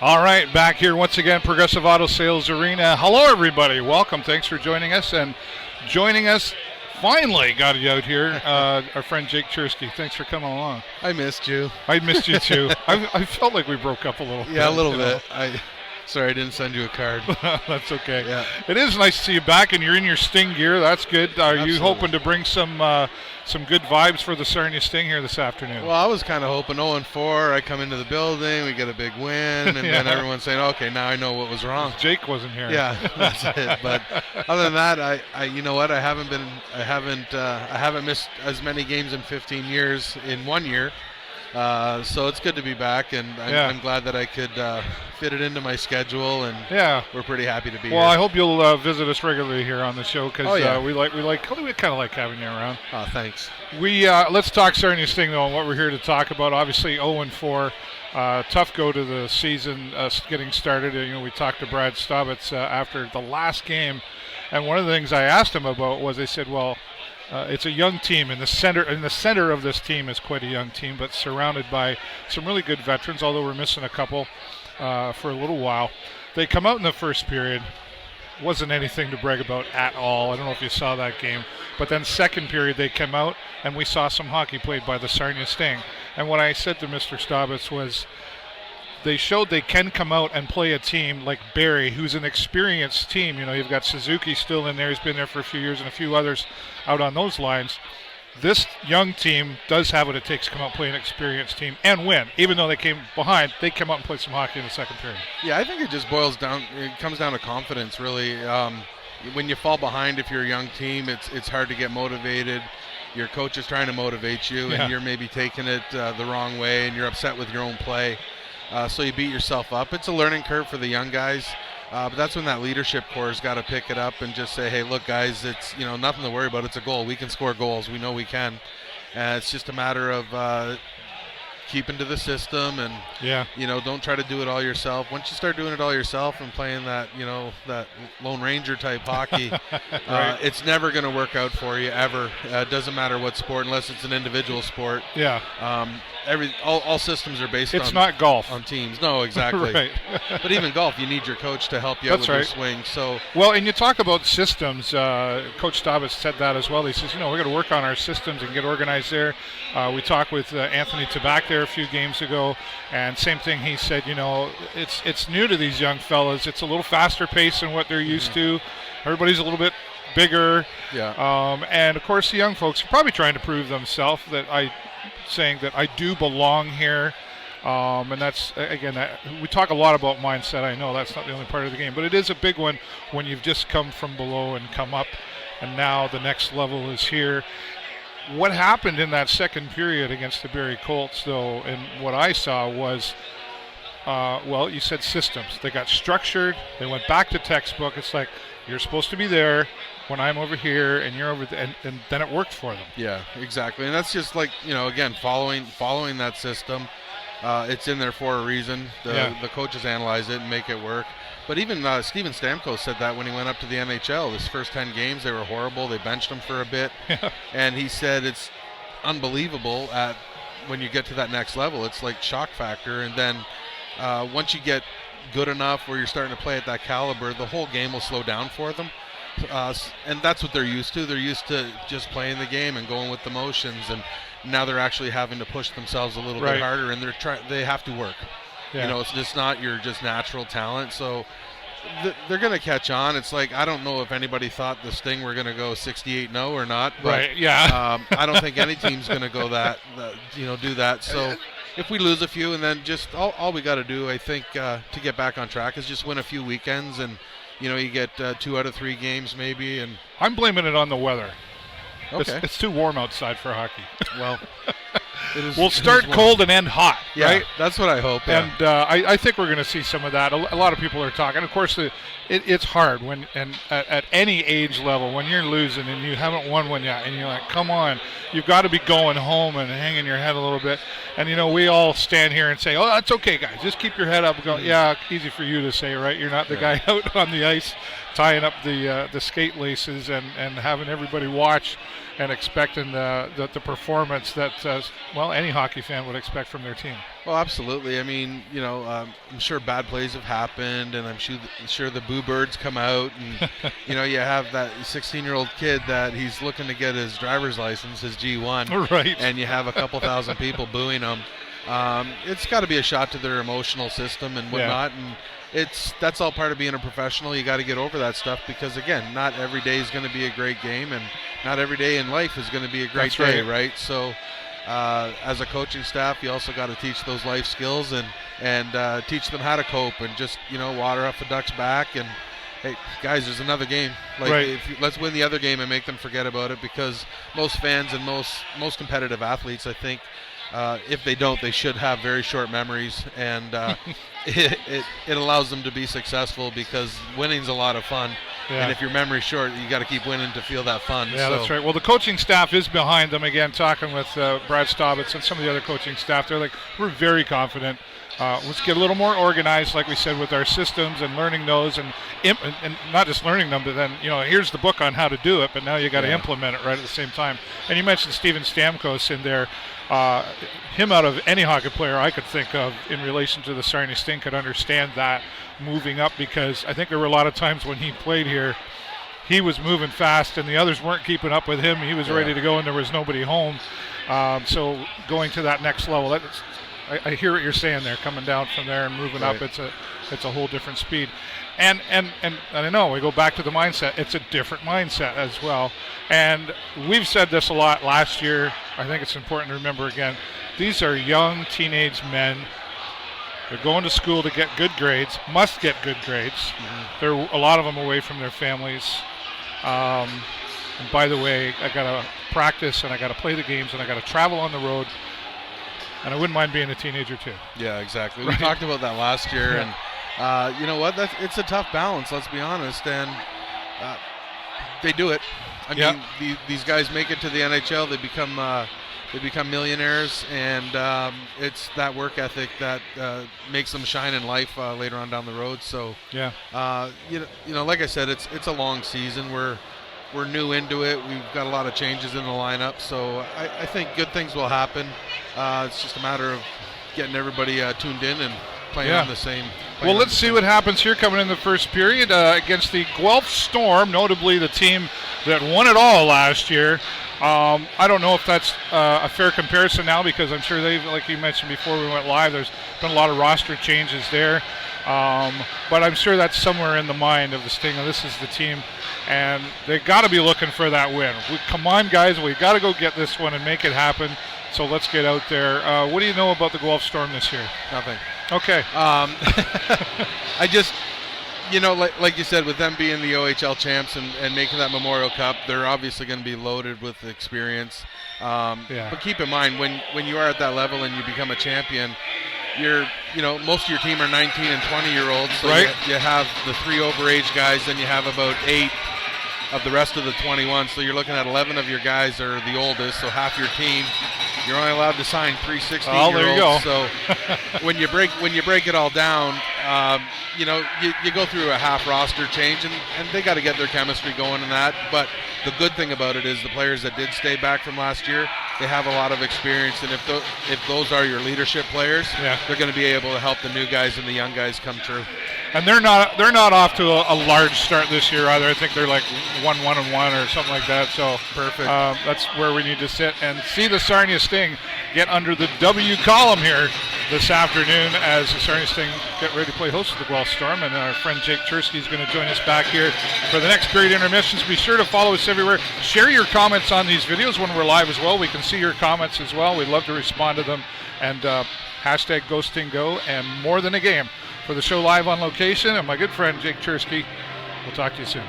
All right, back here once again, Progressive Auto Sales Arena. Hello, everybody. Welcome. Thanks for joining us. And joining us, finally got you out here, our friend Jake Cherski. Thanks for coming along. I missed you. I missed you, too. I felt like we broke up a little bit. Yeah, a little bit. Sorry I didn't send you a card. That's okay. Yeah. It is nice to see you back, and you're in your Sting gear. That's good. Are Absolutely. you hoping to bring some good vibes for the Sarnia Sting here this afternoon? Well, I was kind of hoping 0-4. I come into the building, we get a big win, and then everyone's saying, okay, now I know what was wrong. Jake wasn't here. Yeah, that's it. But other than that, I you know what? I haven't missed as many games in 15 years in 1 year. So it's good to be back, and I'm glad that I could fit it into my schedule, and we're pretty happy to be here. Well, I hope you'll visit us regularly here on the show, because we kind of like having you around. Oh, thanks. Let's talk Sarnia Sting, though, and what we're here to talk about. Obviously, 0-4, tough go to the season getting started. We talked to Brad Staubitz after the last game, and one of the things I asked him about was, they said, well, it's a young team, and the center of this team is quite a young team, but surrounded by some really good veterans, although we're missing a couple for a little while. They come out in the first period. Wasn't anything to brag about at all. I don't know if you saw that game. But then second period they came out, and we saw some hockey played by the Sarnia Sting. And what I said to Mr. Staubitz was, they showed they can come out and play a team like Barrie, who's an experienced team. You've got Suzuki still in there. He's been there for a few years, and a few others out on those lines. This young team does have what it takes to come out and play an experienced team and win. Even though they came behind, they come out and play some hockey in the second period. Yeah, I think it just comes down to confidence, really. When you fall behind, if you're a young team, it's hard to get motivated. Your coach is trying to motivate you, and you're maybe taking it the wrong way, and you're upset with your own play. So you beat yourself up. It's a learning curve for the young guys, but that's when that leadership core has got to pick it up and just say, hey, look, guys, it's nothing to worry about. It's a goal. We can score goals. We know we can. It's just a matter of keeping to the system, and don't try to do it all yourself. Once you start doing it all yourself and playing that that Lone Ranger type hockey, right. It's never going to work out for you ever. It doesn't matter what sport, unless it's an individual sport. Yeah. All systems are based It's not golf. on teams. No, exactly. Right. But even golf, you need your coach to help you out with your swing. So well, and you talk about systems. Coach Staubitz said that as well. He says, we're going to work on our systems and get organized there. We talked with Anthony Tabak there a few games ago, and same thing. He said, it's new to these young fellas. It's a little faster pace than what they're used to. Everybody's a little bit bigger. Yeah. And of course, the young folks are probably trying to prove themselves saying that I do belong here. And that's, again, we talk a lot about mindset. I know that's not the only part of the game, but it is a big one when you've just come from below and come up, and now the next level is here. What happened in that second period against the Barrie Colts, though, and what I saw was, you said systems. They got structured. They went back to textbook. It's like, you're supposed to be there when I'm over here, and you're over there, and then it worked for them. Yeah, exactly. And that's just like, again, following that system. It's in there for a reason. The coaches analyze it and make it work. But even Steven Stamkos said that when he went up to the NHL. His first 10 games, they were horrible. They benched him for a bit. And he said it's unbelievable when you get to that next level. It's like shock factor. And then once you get good enough where you're starting to play at that caliber, the whole game will slow down for them. And that's what they're used to. They're used to just playing the game and going with the motions. And now they're actually having to push themselves a little bit harder, and they have to work. Yeah. It's just not your just natural talent. So they're going to catch on. It's like, I don't know if anybody thought the Sting were going to go 68-0 or not. But, right. Yeah. I don't think any team's going to go do that. So if we lose a few, and then just all we got to do, I think, to get back on track is just win a few weekends, and you get 2 out of 3 games maybe. And I'm blaming it on the weather. Okay. It's too warm outside for hockey. Well, we'll start cold and end hot, right? That's what I hope. Yeah. And I think we're going to see some of that. A lot of people are talking. Of course, it's hard at any age level when you're losing and you haven't won one yet, and you're like, come on, you've got to be going home and hanging your head a little bit. And we all stand here and say, oh, that's okay, guys, just keep your head up. Go, yeah, easy for you to say, right? You're not the guy out on the ice tying up the skate laces and having everybody watch and expecting the performance that any hockey fan would expect from their team. Well, absolutely. I mean, I'm sure bad plays have happened, and I'm sure the boo birds come out, and you have that 16-year-old kid that he's looking to get his driver's license, his G1, right? And you have a couple thousand people booing him. It's got to be a shot to their emotional system and whatnot, and that's all part of being a professional. You got to get over that stuff because, again, not every day is going to be a great game, and not every day in life is going to be a great day, right? So. As a coaching staff, you also got to teach those life skills and teach them how to cope and just water off a duck's back and hey guys, there's another game. Let's win the other game and make them forget about it, because most fans and most competitive athletes, I think, if they don't, they should have very short memories, and it allows them to be successful because winning's a lot of fun. Yeah. And if your memory's short, you got to keep winning to feel that fun. Yeah, that's right. Well, the coaching staff is behind them. Again, talking with Brad Staubitz and some of the other coaching staff, they're like, we're very confident. Let's get a little more organized, like we said, with our systems and learning those, and not just learning them, but then here's the book on how to do it. But now you got to implement it right at the same time. And you mentioned Steven Stamkos in there. Him out of any hockey player I could think of in relation to the Sarnia Sting could understand that moving up, because I think there were a lot of times when he played here, he was moving fast and the others weren't keeping up with him. He was ready to go and there was nobody home. So going to that next level, I hear what you're saying there, coming down from there and moving up. It's a whole different speed. And I know we go back to the mindset. It's a different mindset as well. And we've said this a lot last year. I think it's important to remember again. These are young teenage men. They're going to school to get good grades, must get good grades. Mm-hmm. They're a lot of them away from their families. And by the way, I got to practice and I got to play the games and I got to travel on the road. And I wouldn't mind being a teenager too. Yeah, exactly. We talked about that last year, and you know what? It's a tough balance. Let's be honest, and they do it. I mean, these guys make it to the NHL. They become millionaires, and it's that work ethic that makes them shine in life later on down the road. So, like I said, it's a long season. We're new into it. We've got a lot of changes in the lineup, so I think good things will happen. It's just a matter of getting everybody tuned in and playing on the same. Well, let's see what happens here coming in the first period against the Guelph Storm, notably the team that won it all last year. I don't know if that's a fair comparison now, because I'm sure they've, like you mentioned before we went live, there's been a lot of roster changes there. But I'm sure that's somewhere in the mind of the Sting. This is the team, and they got to be looking for that win. Come on, guys, we got to go get this one and make it happen. So let's get out there. What do you know about the Guelph Storm this year? Nothing. Okay. I just, like you said, with them being the OHL champs and making that Memorial Cup, they're obviously going to be loaded with experience. But keep in mind, when you are at that level and you become a champion, most of your team are 19 and 20-year-olds. So you have the 3 overage guys, then you have about 8 of the rest of the 21. So you're looking at 11 of your guys are the oldest, so half your team. You're only allowed to sign 3 16-year-olds. Oh, there you go. So when you break it all down, you go through a half roster change, and they got to get their chemistry going in that. But the good thing about it is the players that did stay back from last year, they have a lot of experience, and if those are your leadership players, they're going to be able to help the new guys and the young guys come true. And they're not off to a large start this year either. I think they're like 1-1-1 or something like that. So perfect. That's where we need to sit and see the Sarnia Sting get under the W column here this afternoon as the Sarnia Sting get ready to play host to the Guelph Storm. And our friend Jake Cherski is going to join us back here for the next period intermissions. Be sure to follow us everywhere. Share your comments on these videos when we're live as well. We can see your comments as well. We'd love to respond to them. And hashtag GoStingGo and More Than a Game for the show live on location. And my good friend Jake Cherski. We'll talk to you soon.